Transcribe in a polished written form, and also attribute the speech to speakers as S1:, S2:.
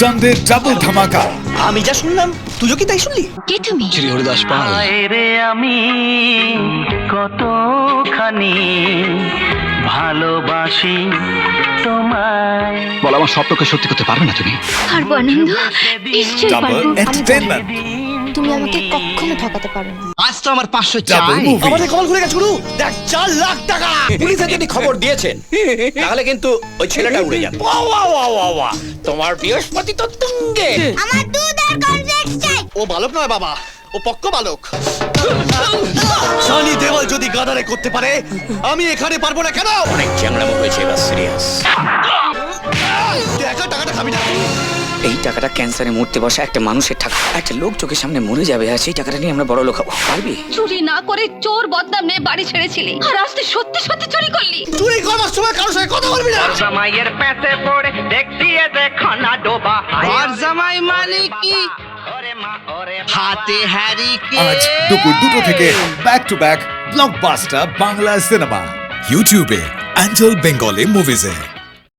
S1: Sunday double ধামাকা।
S2: আমি যা শুনলাম তুইও কি তাই শুনলি?
S3: কে তুমি?
S4: শ্রী হরিদাস পাল।
S5: রে আমি কতখানি ভালোবাসি তোমায়।
S4: বল, আমার স্বপ্নকে সত্যি করতে পারবে না তুমি?
S3: পারবো আনন্দ, নিশ্চয়ই
S1: ডাবল
S3: পারবো।
S1: এন্টারটেইনমেন্ট,
S6: তুমি আমাকে কখনো ঠকাতে পারো না।
S2: আজ তো আমার 500
S1: ডাবল
S2: চাই।
S1: মুভি।
S2: আমাদের কল ঘুরে গেছে গুরু, দেখ 4 লাখ টাকা। পুলিশে যদি খবর দিয়েছেন তাহলে কিন্তু ওই ছেলেটা উড়ে যাবে। বাহ, তোমার বৃহস্পতি তো তুঙ্গে।
S6: আমার দুধ আর কর্নফ্লেক্স চাই।
S2: ও বালক নয় বাবা, ও পক্ক বালক। সানি দেওয়াল যদি গাদারে করতে পারে, আমি এখানে পারবো না কেন? অনেক চ্যাংড়ামো হয়েছে, এবার সিরিয়াস। একা টাকাটা খাবি না।
S7: এই টাকাটা ক্যান্সারে মরতে বসা একটা মানুষের টাকা। একটা লোক চোখের সামনে মরে যাবে আর সেই টাকাটা নিয়ে আমরা বড় লোক হবো, পারবি?
S3: চুরি না করে চোর বদনাম নিয়ে বাড়ি ছেড়েছিলি, আর আজ তুই সত্যি সত্যি চুরি করলি।
S2: চুরি করবার সময় কারোর সঙ্গে কথা বলবি না।
S5: জামাইয়ের পেতে পড়ে দেখছি এ দেখানা ডোবা।
S8: আর জামাই মানে কি?
S5: ওরে মা ওরে
S8: হাতে হ্যারিকে
S1: আজ দুপুর 2টো থেকে back to back blockbuster Bangla cinema ইউটিউবে অ্যাঞ্জেল বেঙ্গলি মুভিজে।